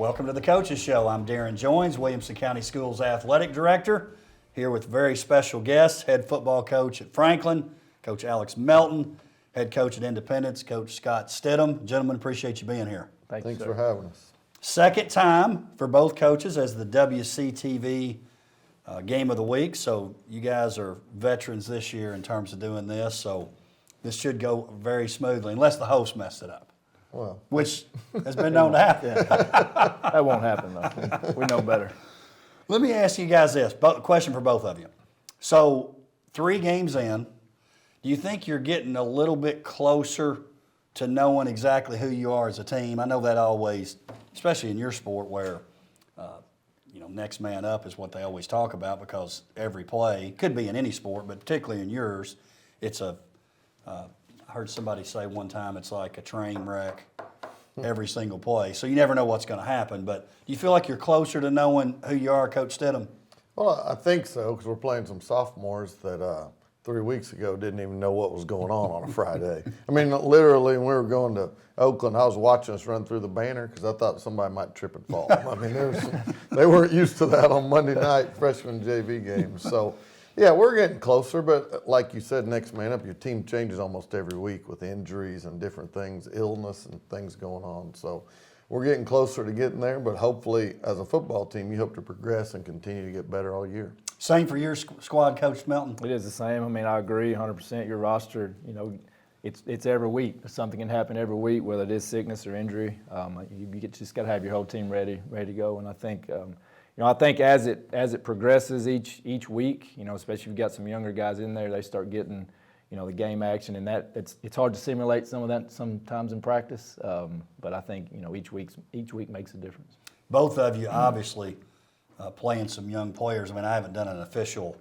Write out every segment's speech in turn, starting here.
Welcome to the Coaches Show. I'm Darrin Joins, Williamson County Schools Athletic Director, here with very special guests, head football coach at Franklin, Coach Alex Melton, head coach at Independence, Coach Scott Stidham. Gentlemen, appreciate you being here. Thanks for having us. Second time for both coaches as the WCTV Game of the Week, so you guys are veterans this year in terms of doing this, so this should go very smoothly, unless the host messed it up. Well, which has been known to happen. That won't happen, though. We know better. Let me ask you guys this, question for both of you. So 3 games in, do you think you're getting a little bit closer to knowing exactly who you are as a team? I know that always, especially in your sport where, next man up is what they always talk about because every play, could be in any sport, but particularly in yours, it's I heard somebody say one time it's like a train wreck every single play. So you never know what's going to happen. But do you feel like you're closer to knowing who you are, Coach Stidham? Well, I think so because we're playing some sophomores that 3 weeks ago didn't even know what was going on a Friday. I mean, literally, when we were going to Oakland, I was watching us run through the banner because I thought somebody might trip and fall. I mean, they weren't used to that on Monday night freshman JV games. So, yeah, we're getting closer, but like you said, next man up, your team changes almost every week with injuries and different things, illness and things going on. So we're getting closer to getting there, but hopefully as a football team, you hope to progress and continue to get better all year. Same for your squad, Coach Melton? It is the same. I mean, I agree 100%. Your roster, it's every week. Something can happen every week, whether it is sickness or injury. You just got to have your whole team ready to go. And I think, I think as it progresses each week, especially if you've got some younger guys in there, they start getting, the game action, and it's hard to simulate some of that sometimes in practice. But I think each week makes a difference. Both of you obviously playing some young players. I mean, I haven't done an official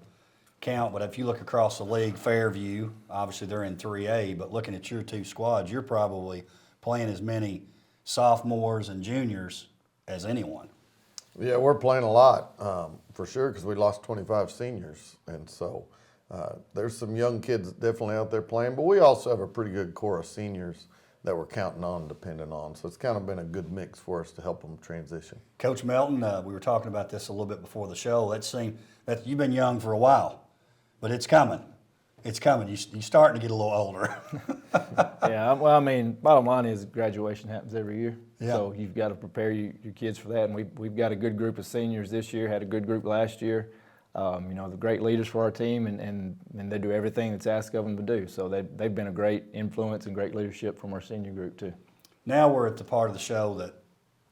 count, but if you look across the league, Fairview, obviously they're in 3A, but looking at your 2 squads, you're probably playing as many sophomores and juniors as anyone. Yeah, we're playing a lot for sure because we lost 25 seniors, and so there's some young kids definitely out there playing, but we also have a pretty good core of seniors that we're counting on, depending on. So it's kind of been a good mix for us to help them transition. Coach Melton, we were talking about this a little bit before the show. That seemed that you've been young for a while, but it's coming. It's coming. You're starting to get a little older. Yeah, well, I mean, bottom line is graduation happens every year. Yeah. So you've got to prepare your kids for that. And we've got a good group of seniors this year, had a good group last year. The great leaders for our team, and they do everything that's asked of them to do. So they've been a great influence and great leadership from our senior group too. Now we're at the part of the show that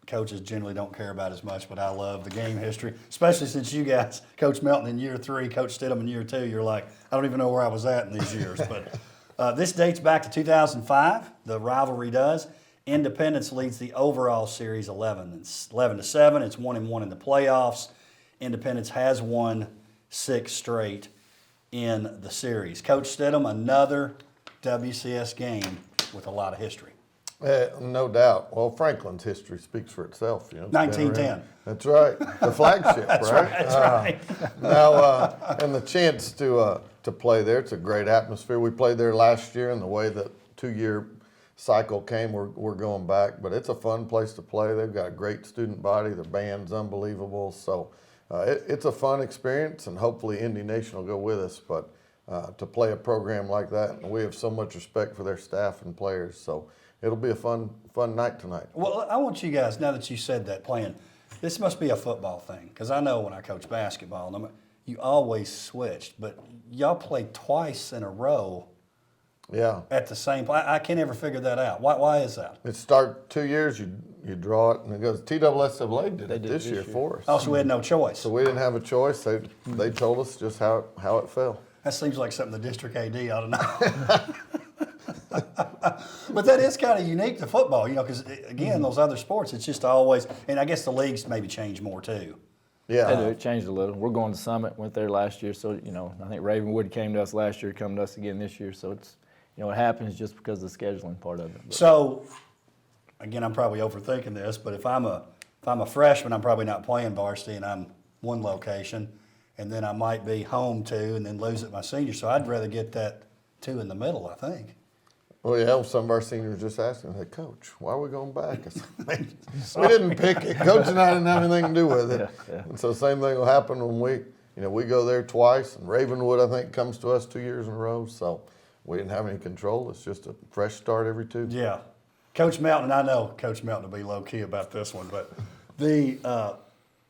coaches generally don't care about as much, but I love the game history, especially since you guys, Coach Melton in year 3, Coach Stidham in year 2, you're like, I don't even know where I was at in these years. But this dates back to 2005, the rivalry does. Independence leads the overall series 11-7. It's 1-1 in the playoffs. Independence has won 6 straight in the series. Coach Stidham, another WCS game with a lot of history. No doubt. Well, Franklin's history speaks for itself. 1910. That's right. The flagship, That's right? That's right. Now, and the chance to play there, it's a great atmosphere. We played there last year, and the way that 2-year cycle came, we're going back. But it's a fun place to play. They've got a great student body. Their band's unbelievable. So it's a fun experience, and hopefully Indy Nation will go with us. But to play a program like that, and we have so much respect for their staff and players. So it'll be a fun night tonight. Well, I want you guys, now that you said that, playing, this must be a football thing, because I know when I coach basketball, you always switched, but y'all played twice in a row. Yeah. At the same place. I can't ever figure that out. Why is that? It start 2 years, you draw it, and it goes. TSSAA did it this year for us. Oh, so we had no choice. So we didn't have a choice. They told us just how it fell. That seems like something the district AD ought to know. But that is kind of unique to football, because, again, those other sports, it's just always, and I guess the leagues maybe change more too. Yeah. They do. It changed a little. We're going to Summit, went there last year. So, I think Ravenwood came to us last year, come to us again this year. So it's, it happens just because of the scheduling part of it. But. So, again, I'm probably overthinking this, but if I'm a freshman, I'm probably not playing varsity, and I'm one location, and then I might be home 2 and then lose at my senior. So I'd rather get that 2 in the middle, I think. Well, yeah, some of our seniors just asking, hey, Coach, why are we going back? I said, "Man, we didn't pick it. Coach and I didn't have anything to do with it. Yeah. And so same thing will happen when we go there twice. And Ravenwood, I think, comes to us 2 years in a row. So we didn't have any control. It's just a fresh start every two. Yeah. Coach Melton, I know Coach Melton will be low-key about this one, but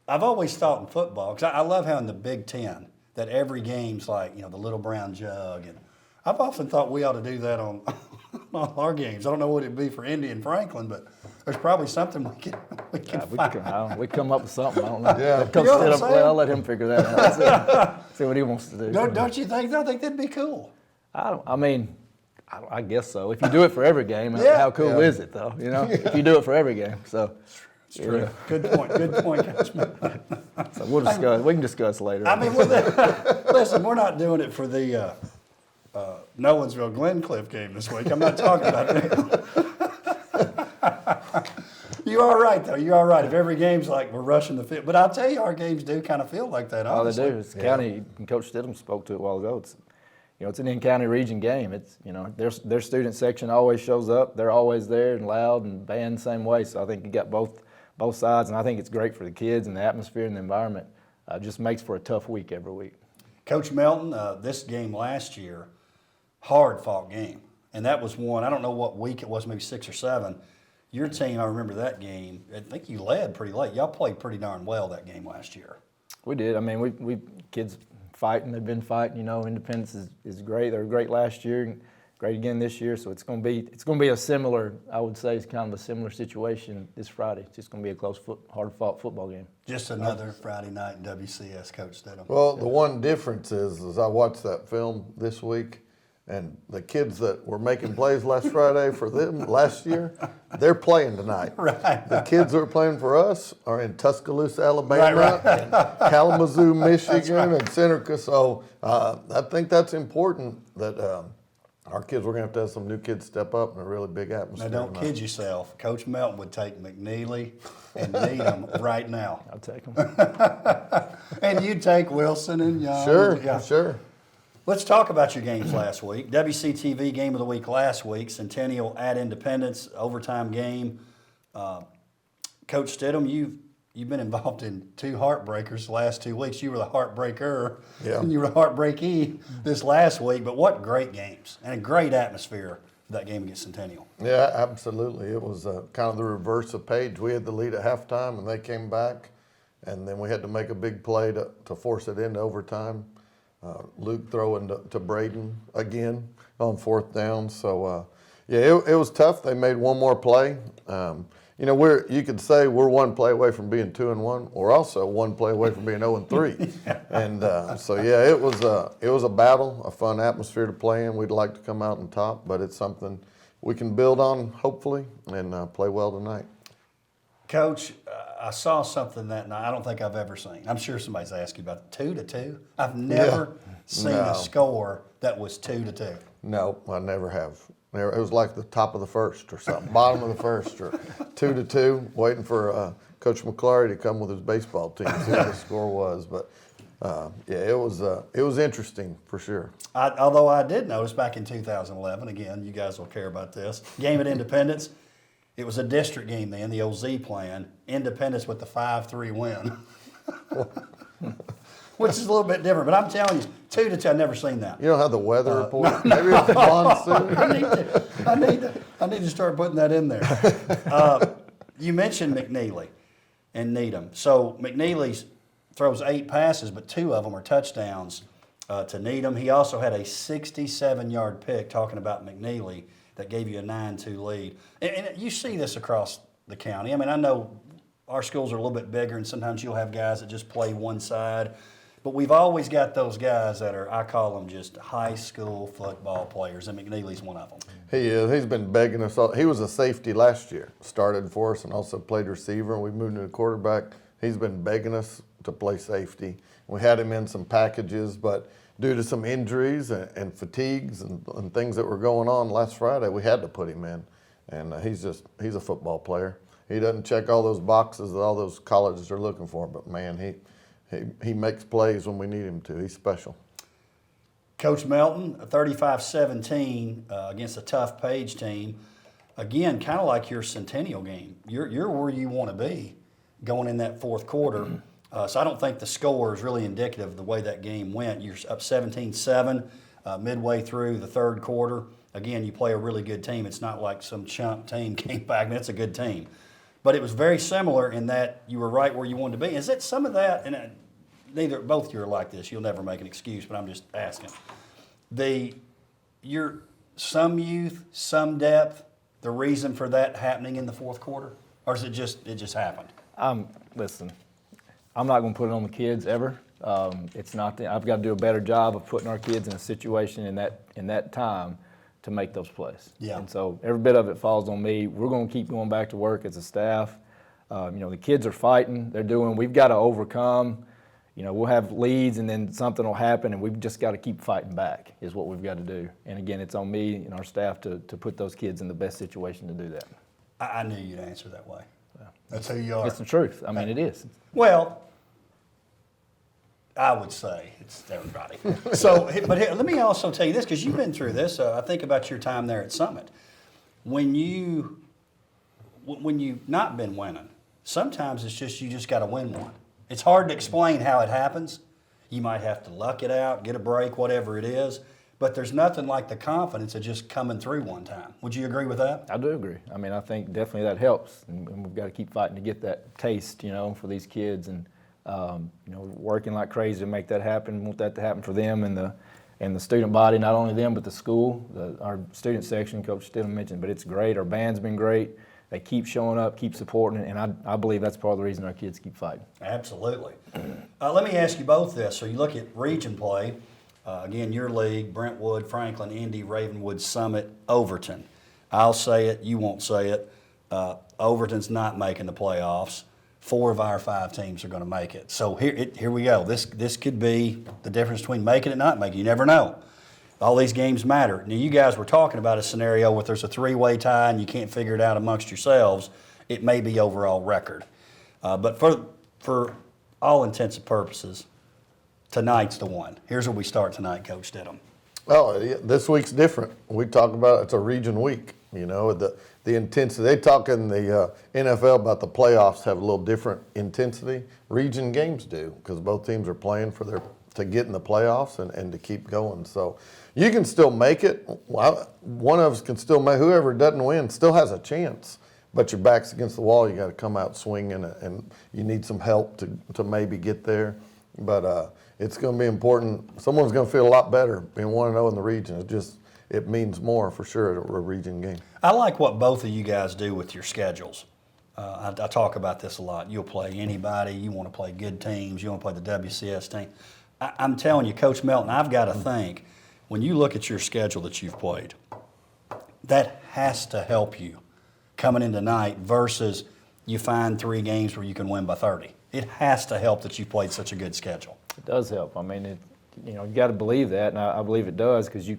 I've always thought in football, because I love how in the Big Ten that every game's like, the little brown jug. And I've often thought we ought to do that on our games. I don't know what it'd be for Indy and Franklin, but there's probably something we can find. We come up with something. I don't know. Yeah. Coach You know what I'm Stidham, saying? well, I'll let him figure that out. See what he wants to do. Don't you think? I think that'd be cool. I guess so. If you do it for every game, Yeah. how cool is it, though? If you do it for every game. So, It's true. Good point, Coach Melton. so we'll discuss. We can discuss later. I mean, listen, we're not doing it for the Nolensville Glencliff game this week. I'm not talking about that. You are right, though. You are right. If every game's like we're rushing the field, but I'll tell you, our games do kind of feel like that. All they Honestly. do is county. And Coach Stidham spoke to it a while ago. It's an in-county region game. It's their student section always shows up. They're always there and loud, and band same way. So I think you got both sides, and I think it's great for the kids and the atmosphere and the environment. Just makes for a tough week every week. Coach Melton, this game last year, hard-fought game, and that was one. I don't know what week it was, maybe 6 or 7. Your team, I remember that game. I think you led pretty late. Y'all played pretty darn well that game last year. We did. I mean, we kids fighting. They've been fighting. Independence is great. They were great last year, and great again this year. So it's going to be a similar. I would say it's kind of a similar situation this Friday. It's just going to be a close, hard-fought football game. Just another Friday night in WCS, Coach Stidham. Well, the one difference is I watched that film this week, and the kids that were making plays last Friday for them last year, they're playing tonight. Right. The kids that are playing for us are in Tuscaloosa, Alabama, and Kalamazoo, Michigan, and Seneca. So I think that's important that our kids, we're going to have some new kids step up in a really big atmosphere. Now, don't kid yourself. Coach Melton would take McNeely and Needham right now. I'll take them. And you'd take Wilson and Young. Sure, Yeah. sure. Let's talk about your games last week. WCTV Game of the Week last week, Centennial at Independence, overtime game. Coach Stidham, you've been involved in 2 heartbreakers the last 2 weeks. You were the heartbreaker, Yeah. and you were the heartbreaky this last week. But what great games and a great atmosphere for that game against Centennial. Yeah, absolutely. It was kind of the reverse of Page. We had the lead at halftime, and they came back, and then we had to make a big play to force it into overtime. Luke throwing to Braden again on 4th down. So, it was tough. They made one more play. You could say we're one play away from being 2-1. We're also one play away from being 0-3. And it was a battle, a fun atmosphere to play in. We'd like to come out on top, but it's something we can build on, hopefully, and play well tonight. Coach, I saw something that night I don't think I've ever seen. I'm sure somebody's asked you about 2-2. I've never seen a score that was 2-2. No, I never have. It was like the top of the first or something, bottom of the first, or 2-2, waiting for Coach McClary to come with his baseball team, see what the score was. But it was interesting for sure. Although I did notice back in 2011, again, you guys will care about this, game at Independence. It was a district game then, the OZ plan. Independence with the 5-3 win. Which is a little bit different, but I'm telling you, 2-2, I've never seen that. You don't have the weather report? Maybe it's the monsoon. I need to start putting that in there. You mentioned McNeely and Needham. So McNeely throws 8 passes, but 2 of them are touchdowns to Needham. He also had a 67-yard pick, talking about McNeely, that gave you a 9-2 lead. And you see this across the county. I mean, I know our schools are a little bit bigger, and sometimes you'll have guys that just play one side. But we've always got those guys that are, I call them just high school football players, and McNeely's one of them. He is. He's been begging us. He was a safety last year, started for us, and also played receiver, and we moved into quarterback. He's been begging us to play safety. We had him in some packages, but due to some injuries and fatigues and things that were going on last Friday, we had to put him in. And he's a football player. He doesn't check all those boxes that all those colleges are looking for, but man, he makes plays when we need him to. He's special. Coach Melton, 35-17 against a tough Page team. Again, kind of like your Centennial game. You're where you want to be going in that fourth quarter. So I don't think the score is really indicative of the way that game went. You're up 17-7 midway through the third quarter. Again, you play a really good team. It's not like some chump team came back, and it's a good team. But it was very similar in that you were right where you wanted to be. Is it some of that, and both of you are like this, you'll never make an excuse, but I'm just asking. Some youth, some depth, the reason for that happening in the fourth quarter? Or is it just happened? Listen, I'm not going to put it on the kids ever. It's not. I've got to do a better job of putting our kids in a situation in that time to make those plays. Yeah. And so every bit of it falls on me. We're going to keep going back to work as a staff. The kids are fighting. We've got to overcome. We'll have leads and then something will happen, and we've just got to keep fighting back is what we've got to do. And again, it's on me and our staff to put those kids in the best situation to do that. I knew you'd answer that way. That's who you are. It's the truth. I mean, it is. Well, I would say it's everybody. But let me also tell you this, because you've been through this. I think about your time there at Summit. When you've not been winning, sometimes it's just you just got to win one. It's hard to explain how it happens. You might have to luck it out, get a break, whatever it is. But there's nothing like the confidence of just coming through one time. Would you agree with that? I do agree. I mean, I think definitely that helps, and we've got to keep fighting to get that taste, for these kids, and working like crazy to make that happen. Want that to happen for them and the student body, not only them but the school. Our student section, Coach Stidham mentioned, but it's great. Our band's been great. They keep showing up, keep supporting it, and I believe that's part of the reason our kids keep fighting. Absolutely. Let me ask you both this. So you look at region play. Again, your league, Brentwood, Franklin, Indy, Ravenwood, Summit, Overton. I'll say it, you won't say it. Overton's not making the playoffs. 4 of our 5 teams are going to make it. So here we go. This could be the difference between making it and not making it. You never know. All these games matter. Now, you guys were talking about a scenario where there's a 3-way tie and you can't figure it out amongst yourselves. It may be overall record. But for all intents and purposes, tonight's the one. Here's where we start tonight, Coach Stidham. Oh, this week's different. We talk about it's a region week. The intensity. They talk in the NFL about the playoffs have a little different intensity. Region games do, because both teams are playing to get in the playoffs and to keep going. So you can still make it. One of us can still make. Whoever doesn't win still has a chance. But your back's against the wall. You got to come out swinging, and you need some help to maybe get there. But it's going to be important. Someone's going to feel a lot better being 1-0 in the region. It means more for sure at a region game. I like what both of you guys do with your schedules. I talk about this a lot. You'll play anybody. You want to play good teams. You want to play the WCS team. I'm telling you, Coach Melton, I've got to think, when you look at your schedule that you've played, that has to help you coming in tonight versus you find 3 games where you can win by 30. It has to help that you played such a good schedule. It does help. I mean, you got to believe that, and I believe it does, because you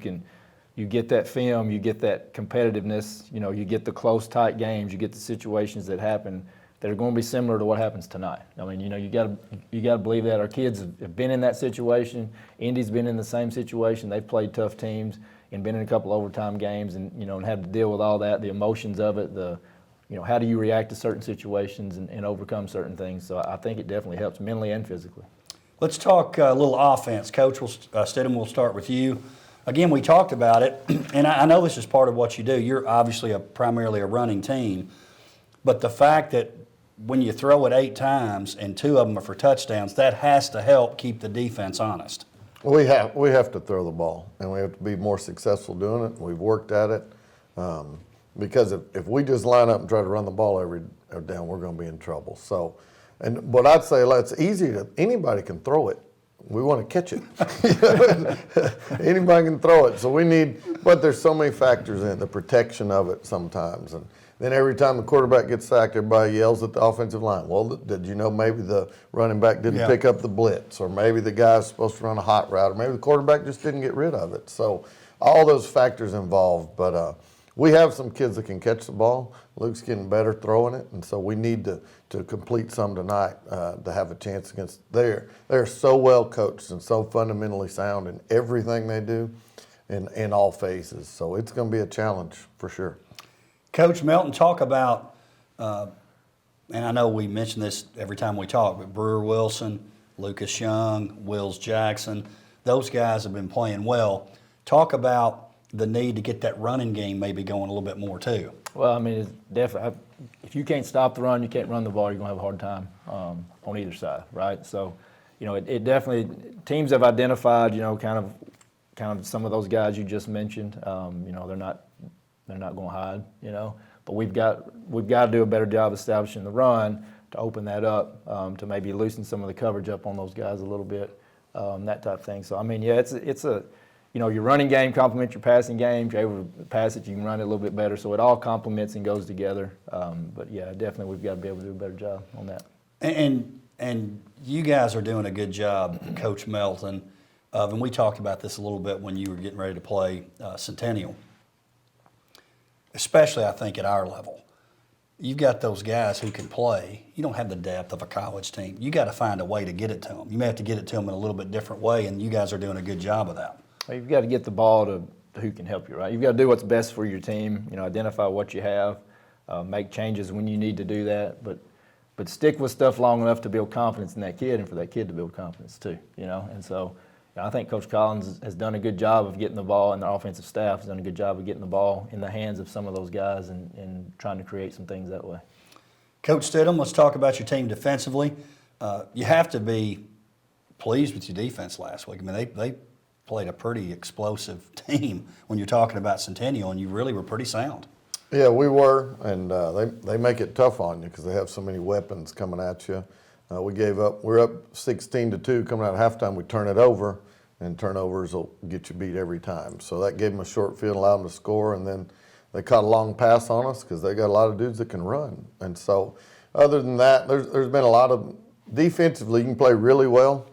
get that film, you get that competitiveness, you get the close, tight games, you get the situations that happen that are going to be similar to what happens tonight. I mean, you got to believe that. Our kids have been in that situation. Indy's been in the same situation. They've played tough teams and been in a couple overtime games, and and had to deal with all that, the emotions of it, how do you react to certain situations and overcome certain things. So I think it definitely helps mentally and physically. Let's talk a little offense. Coach Stidham, we'll start with you. Again, we talked about it, and I know this is part of what you do. You're obviously primarily a running team, but the fact that when you throw it 8 times and 2 of them are for touchdowns, that has to help keep the defense honest. We have to throw the ball, and we have to be more successful doing it. We've worked at it, because if we just line up and try to run the ball every down, we're going to be in trouble. So, but I'd say it's easy anybody can throw it. We want to catch it. Anybody can throw it. So but there's so many factors in it, the protection of it sometimes. And then every time the quarterback gets sacked, everybody yells at the offensive line. Well, did you know maybe the running back didn't pick up the blitz, or maybe the guy's supposed to run a hot route, or maybe the quarterback just didn't get rid of it. So all those factors involved. But we have some kids that can catch the ball. Luke's getting better throwing it, and so we need to complete some tonight to have a chance against. They're so well coached and so fundamentally sound in everything they do, in all phases. So it's going to be a challenge for sure. Coach Melton, talk about, and I know we mention this every time we talk, but Brewer Wilson, Lucas Young, Wills Jackson, those guys have been playing well. Talk about the need to get that running game maybe going a little bit more too. Well, I mean, it's definitely, if you can't stop the run, you can't run the ball, you're going to have a hard time on either side, right? So, you know, it definitely, teams have identified, you know, kind of some of those guys you just mentioned. You know, they're not going to hide, you know. But we've got to do a better job establishing the run to open that up, to maybe loosen some of the coverage up on those guys a little bit, that type of thing. So, I mean, yeah, it's a you know, your running game complements your passing game. If you're able to pass it, you can run it a little bit better. So it all complements and goes together. But yeah, definitely we've got to be able to do a better job on that. And you guys are doing a good job, Coach Melton. And we talked about this a little bit when you were getting ready to play Centennial, especially I think at our level. You've got those guys who can play. You don't have the depth of a college team. You got to find a way to get it to them. You may have to get it to them in a little bit different way, and you guys are doing a good job of that. Well, you've got to get the ball to who can help you, right? You've got to do what's best for your team. You know, identify what you have, make changes when you need to do that, but stick with stuff long enough to build confidence in that kid, and for that kid to build confidence too. You know, and so you know, I think Coach Collins has done a good job of getting the ball, and the offensive staff has done a good job of getting the ball in the hands of some of those guys and trying to create some things that way. Coach Stidham, let's talk about your team defensively. You have to be pleased with your defense last week. I mean, they played a pretty explosive team when you're talking about Centennial, and you really were pretty sound. Yeah, we were, and they make it tough on you because they have so many weapons coming at you. We gave up. We're up 16-2 coming out of halftime. We turn it over, and turnovers will get you beat every time. So that gave them a short field, allowed them to score, and then they caught a long pass on us because they got a lot of dudes that can run. And so other than that, there's been a lot of defensively, you can play really well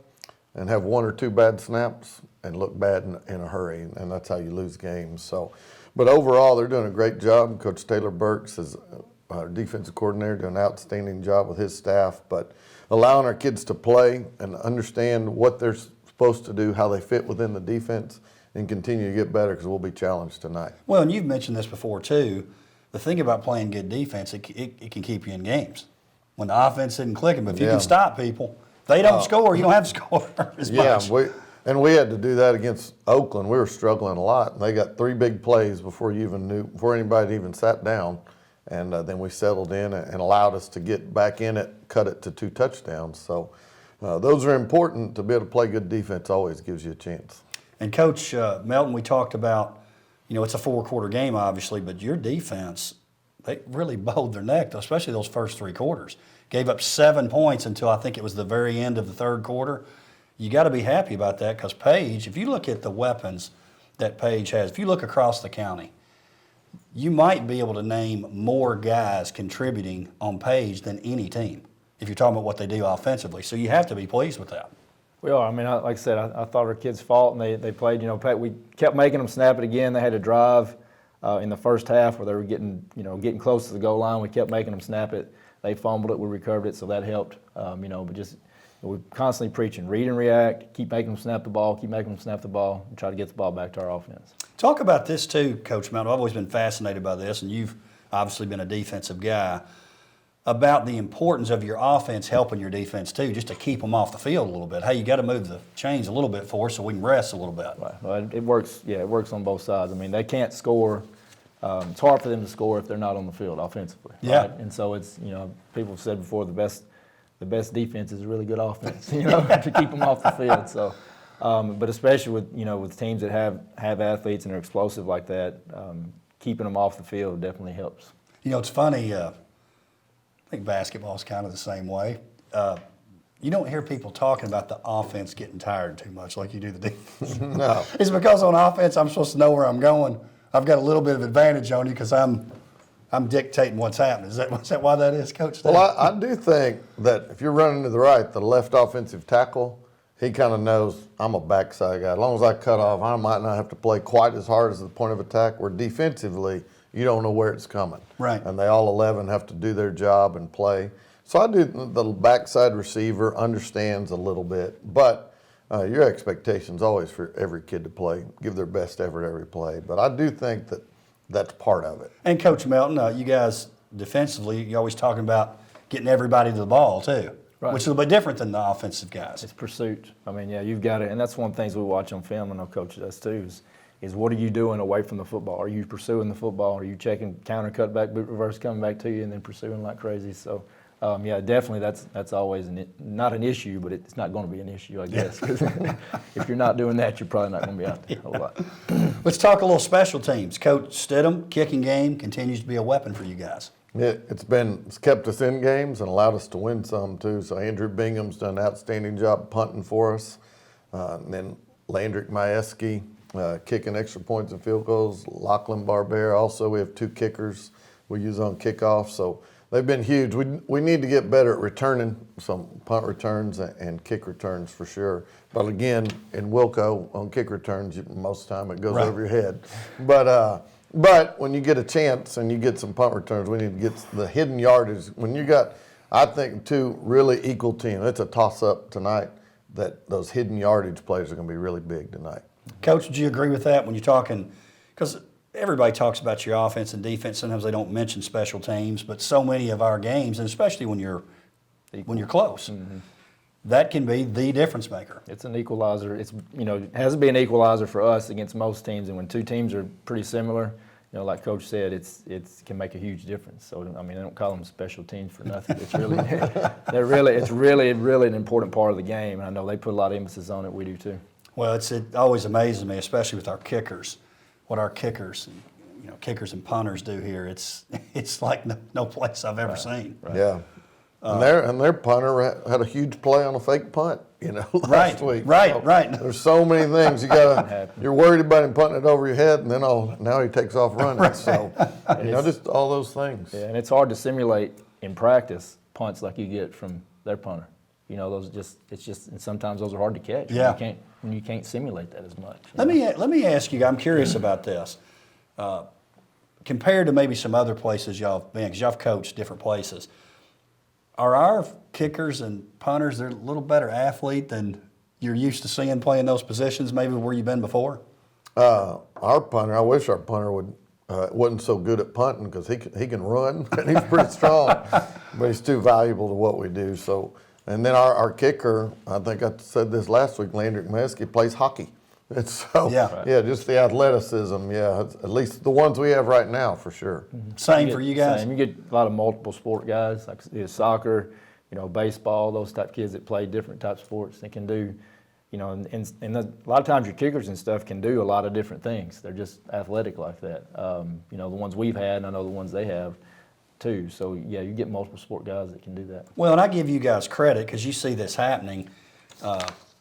and have one or two bad snaps and look bad in a hurry, and that's how you lose games. So, but overall, they're doing a great job. Coach Taylor Burks is our defensive coordinator, doing an outstanding job with his staff, but allowing our kids to play and understand what they're supposed to do, how they fit within the defense, and continue to get better because we'll be challenged tonight. Well, and you've mentioned this before too. The thing about playing good defense, it can keep you in games. When the offense isn't clicking, but if you can stop people, they don't score, you don't have to score as much. We had to do that against Oakland. We were struggling a lot, and they got 3 big plays before anybody even sat down, and then we settled in and allowed us to get back in it, cut it to 2 touchdowns. So those are important. To be able to play good defense always gives you a chance. And Coach Melton, we talked about, you know, it's a 4-quarter game obviously, but your defense, they really bowed their neck, especially those first 3 quarters. Gave up 7 points until I think it was the very end of the 3rd quarter. You got to be happy about that because Page, if you look at the weapons that Page has, if you look across the county, you might be able to name more guys contributing on Page than any team if you're talking about what they do offensively. So you have to be pleased with that. We are. I mean, like I said, I thought our kids fought and they played. You know, we kept making them snap it again. They had a drive in the first half where they were getting close to the goal line. We kept making them snap it. They fumbled it. We recovered it, so that helped. But just we're constantly preaching, read and react, keep making them snap the ball, and try to get the ball back to our offense. Talk about this too, Coach Melton. I've always been fascinated by this, and you've obviously been a defensive guy, about the importance of your offense helping your defense too, just to keep them off the field a little bit. Hey, you got to move the chains a little bit for us so we can rest a little bit. Right. Well, it works. Yeah, it works on both sides. I mean, they can't score. It's hard for them to score if they're not on the field offensively. Yeah. Right? And so it's, people have said before, the best defense is a really good offense, to keep them off the field. So, but especially with teams that have athletes and are explosive like that, keeping them off the field definitely helps. It's funny. I think basketball is kind of the same way. You don't hear people talking about the offense getting tired too much like you do the defense. No. It's because on offense I'm supposed to know where I'm going. I've got a little bit of advantage on you because I'm dictating what's happening. Is that why that is, Coach? Well, I do think that if you're running to the right, the left offensive tackle, he kind of knows I'm a backside guy. As long as I cut off, I might not have to play quite as hard as the point of attack, where defensively you don't know where it's coming. Right. And they all 11 have to do their job and play. So I do, the backside receiver understands a little bit, but your expectation's always for every kid to play, give their best effort every play. But I do think that that's part of it. And Coach Melton, you guys defensively, you're always talking about getting everybody to the ball too, Right. which is a little bit different than the offensive guys. It's pursuit. I mean, yeah, you've got it, and that's one of the things we watch on film, and our coach does too, is what are you doing away from the football? Are you pursuing the football? Are you checking counter, cut back, boot reverse, coming back to you, and then pursuing like crazy? So, yeah, definitely that's always not an issue, but it's not going to be an issue, I guess. 'Cause if you're not doing that, you're probably not going to be out there a whole lot. Let's talk a little special teams. Coach Stidham, kicking game continues to be a weapon for you guys. It's kept us in games and allowed us to win some too. So Andrew Bingham's done an outstanding job punting for us. And then Landrick Majewski kicking extra points and field goals. Lachlan Barbera also, we have 2 kickers we use on kickoff. So they've been huge. We need to get better at returning some punt returns and kick returns for sure. But again, in Wilco, on kick returns, most of the time it goes Right. over your head. But when you get a chance and you get some punt returns, we need to get the hidden yardage. When you got, I think, 2 really equal teams, it's a toss-up tonight that those hidden yardage plays are going to be really big tonight. Coach, would you agree with that when you're talking? Because everybody talks about your offense and defense. Sometimes they don't mention special teams, but so many of our games, and especially when you're close, that can be the difference maker. It's an equalizer. It's it has to be an equalizer for us against most teams. And when 2 teams are pretty similar, like Coach said, it can make a huge difference. So I mean, I don't call them special teams for nothing. It's really an important part of the game. And I know they put a lot of emphasis on it. We do too. Well, it always amazes me, especially with our kickers, what our kickers and punters do here. It's like no place I've ever seen. Right. Yeah. And their punter had a huge play on a fake punt, last week. Right. There's so many things you're worried about him punting it over your head, and then now he takes off running. Right. So just all those things. Yeah, and it's hard to simulate in practice punts like you get from their punter. And sometimes those are hard to catch. Yeah. When you can't simulate that as much. Let me ask you. I'm curious about this. Compared to maybe some other places y'all have been, because y'all have coached different places. Are our kickers and punters, they're a little better athlete than you're used to seeing playing those positions, maybe where you've been before? Our punter, I wish our punter wasn't so good at punting because he can run and he's pretty strong, but he's too valuable to what we do. So, and then our kicker, I think I said this last week, Landrick Majewski plays hockey. And so, just the athleticism, at least the ones we have right now for sure. Same for you guys? Same. You get a lot of multiple sport guys, like soccer, baseball, those type of kids that play different types of sports. They can do, and a lot of times your kickers and stuff can do a lot of different things. They're just athletic like that. The ones we've had, and I know the ones they have too. So, yeah, you get multiple sport guys that can do that. Well, and I give you guys credit because you see this happening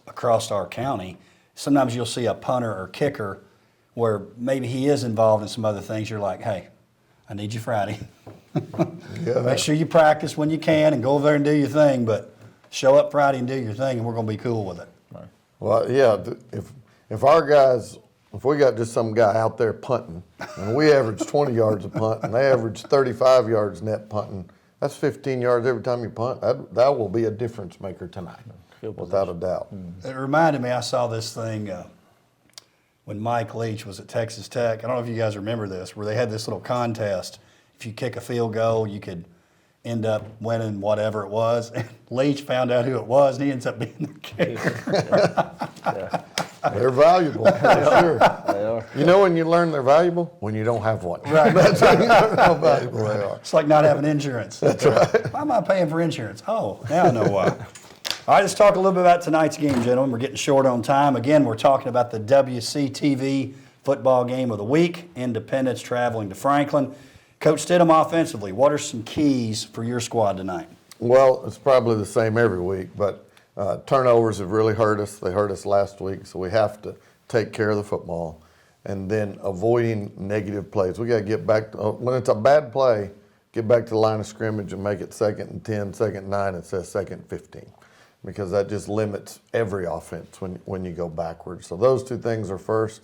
across our county. Sometimes you'll see a punter or kicker where maybe he is involved in some other things. You're like, hey, I need you Friday. Make sure you practice when you can and go over there and do your thing, but show up Friday and do your thing, and we're going to be cool with it. Right. Well, yeah, if our guys, if we got just some guy out there punting, and we average 20 yards a punt, and they average 35 yards net punting, that's 15 yards every time you punt. That will be a difference maker tonight, without a doubt. It reminded me, I saw this thing when Mike Leach was at Texas Tech. I don't know if you guys remember this, where they had this little contest. If you kick a field goal, you could end up winning whatever it was. And Leach found out who it was, and he ends up being the kicker. They're valuable, for sure. They are. You know when you learn they're valuable? When you don't have one. Right. That's when you learn how valuable they are. It's like not having insurance. That's right. Why am I paying for insurance? Oh, now I know why. All right, let's talk a little bit about tonight's game, gentlemen. We're getting short on time. Again, we're talking about the WCTV football game of the week, Independence traveling to Franklin. Coach Stidham, offensively, what are some keys for your squad tonight? Well, it's probably the same every week, but turnovers have really hurt us. They hurt us last week, so we have to take care of the football. And then avoiding negative plays. We got to get back to, when it's a bad play, get back to the line of scrimmage and make it 2nd and 10, 2nd and 9 instead of 2nd and 15. Because that just limits every offense when you go backwards. So those two things are first.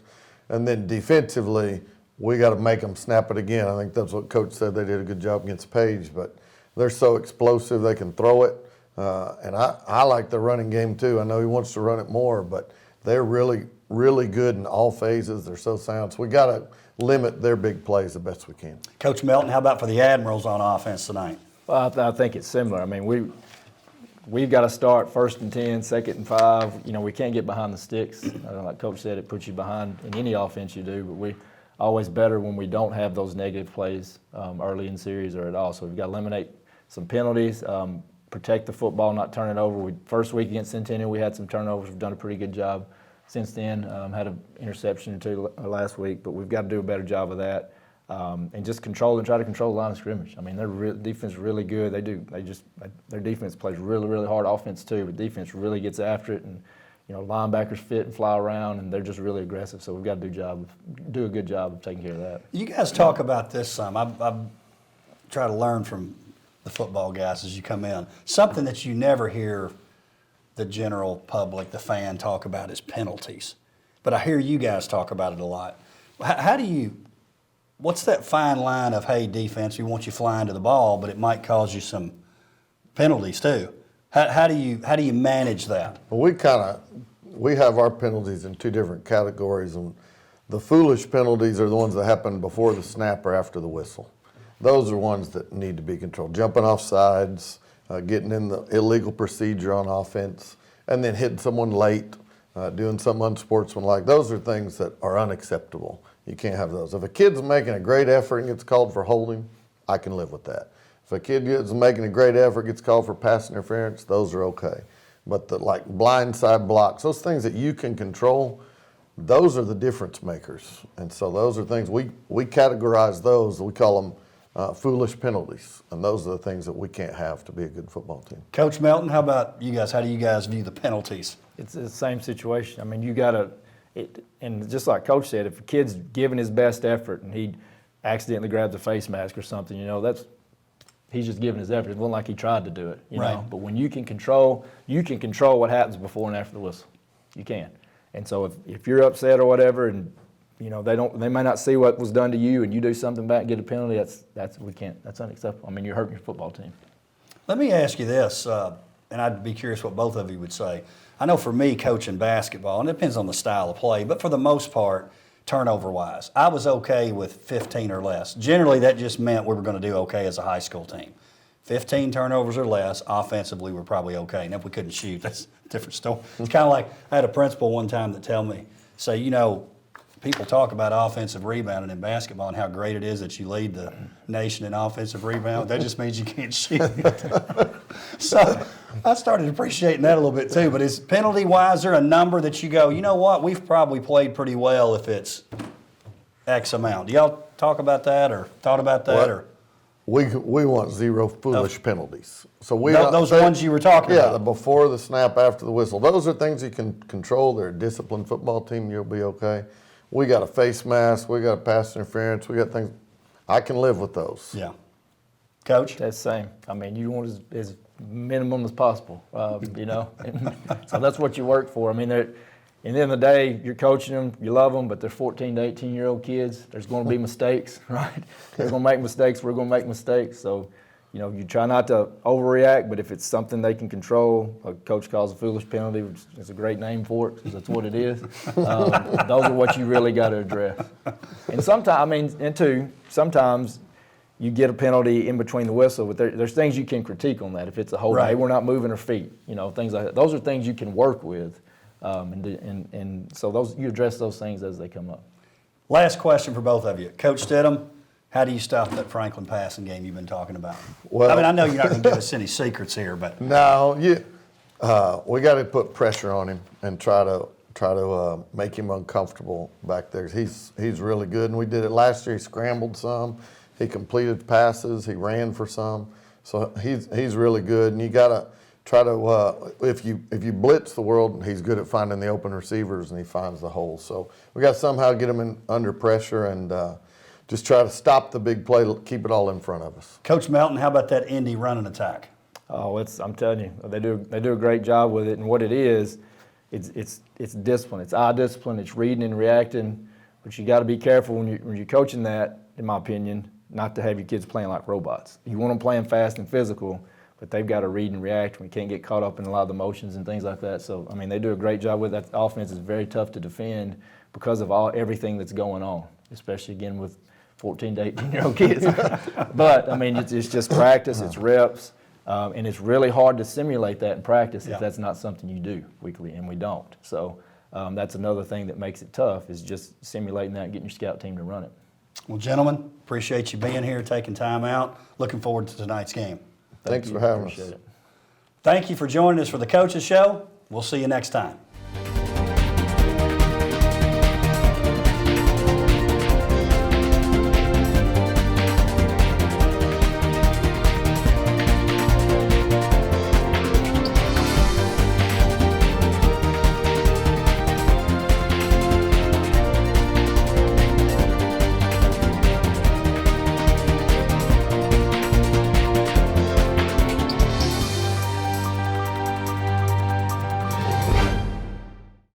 And then defensively, we got to make them snap it again. I think that's what Coach said. They did a good job against Page, but they're so explosive. They can throw it. And I like the running game too. I know he wants to run it more, but they're really, really good in all phases. They're so sound. So we got to limit their big plays the best we can. Coach Melton, how about for the Admirals on offense tonight? Well, I think it's similar. I mean, we've got to start 1st and 10, 2nd and 5. You know, we can't get behind the sticks. Like Coach said, it puts you behind in any offense you do, but we always better when we don't have those negative plays early in series or at all. So we've got to eliminate some penalties, protect the football, not turn it over. First week against Centennial, we had some turnovers. We've done a pretty good job since then. Had an interception or two last week, but we've got to do a better job of that. And just try to control the line of scrimmage. I mean, their defense is really good. Their defense plays really, really hard. Offense too, but defense really gets after it, and linebackers fit and fly around, and they're just really aggressive. So we've got to do a good job of taking care of that. You guys talk about this some. I try to learn from the football guys as you come in. Something that you never hear the general public, the fan, talk about is penalties, but I hear you guys talk about it a lot. How do you? What's that fine line of, hey, defense, we want you flying to the ball, but it might cause you some penalties too? How do you manage that? Well, we have our penalties in 2 different categories, and the foolish penalties are the ones that happen before the snap or after the whistle. Those are ones that need to be controlled. Jumping off sides, getting in the illegal procedure on offense, and then hitting someone late, doing something unsportsmanlike. Those are things that are unacceptable. You can't have those. If a kid's making a great effort and gets called for holding, I can live with that. If a kid is making a great effort, gets called for pass interference, those are okay. But the blindside blocks, those things that you can control, those are the difference makers. And so those are things, we categorize those, we call them foolish penalties. And those are the things that we can't have to be a good football team. Coach Melton, how about you guys? How do you guys view the penalties? It's the same situation. I mean, you got to, and just like Coach said, if a kid's giving his best effort and he accidentally grabs a face mask or something, he's just giving his effort. It wasn't like he tried to do it, Right. know. But when you can control what happens before and after the whistle. You can. And so if you're upset or whatever, and they may not see what was done to you, and you do something back and get a penalty, that's unacceptable. I mean, you're hurting your football team. Let me ask you this, and I'd be curious what both of you would say. I know for me, coaching basketball, and it depends on the style of play, but for the most part, turnover-wise, I was okay with 15 or less. Generally, that just meant we were going to do okay as a high school team. 15 turnovers or less, offensively, we're probably okay. And if we couldn't shoot, that's a different story. It's kind of like I had a principal one time that tell me, people talk about offensive rebounding in basketball and how great it is that you lead the nation in offensive rebound. That just means you can't shoot. So I started appreciating that a little bit too. But is penalty-wise there a number that you go, you know what, we've probably played pretty well if it's X amount? Do y'all talk about that or thought about that? Well, we want 0 foolish penalties. So those ones you were talking about. Yeah, before the snap, after the whistle. Those are things you can control. They're a disciplined football team. You'll be okay. We got a face mask. We got a pass interference. We got things. I can live with those. Yeah. Coach? That's the same. I mean, you want as minimum as possible, So that's what you work for. I mean, at the end of the day, you're coaching them, you love them, but they're 14 to 18-year-old kids. There's going to be mistakes, right? They're going to make mistakes. We're going to make mistakes. So, you try not to overreact, but if it's something they can control, like Coach calls a foolish penalty, which is a great name for it because that's what it is, those are what you really got to address. And sometimes you get a penalty in between the whistle, but there's things you can critique on that. If it's a hold, right. Hey, we're not moving our feet, things like that. Those are things you can work with, and so you address those things as they come up. Last question for both of you. Coach Stidham, how do you stop that Franklin passing game you've been talking about? Well, I know you're not going to give us any secrets here, but No, we got to put pressure on him and try to make him uncomfortable back there. He's really good, and we did it last year. He scrambled some, he completed passes, he ran for some, so he's really good. And you got to try to if you blitz the world, he's good at finding the open receivers and he finds the holes. So we got to somehow get him under pressure and just try to stop the big play, keep it all in front of us. Coach Melton, how about that Indy running attack? Oh, I'm telling you, they do a great job with it. And what it is, it's discipline. It's eye discipline. It's reading and reacting. But you got to be careful when you're coaching that, in my opinion, not to have your kids playing like robots. You want them playing fast and physical, but they've got to read and react. We can't get caught up in a lot of the motions and things like that. So, I mean, they do a great job with that. The offense is very tough to defend because of everything that's going on, especially, again, with 14 to 18-year-old kids. But, I mean, it's just practice, it's reps, and it's really hard to simulate that in practice if that's not something you do weekly, and we don't. So that's another thing that makes it tough is just simulating that and getting your scout team to run it. Well, gentlemen, appreciate you being here, taking time out. Looking forward to tonight's game. Thanks for having us. Appreciate it. Thank you for joining us for the Coaches Show. We'll see you next time.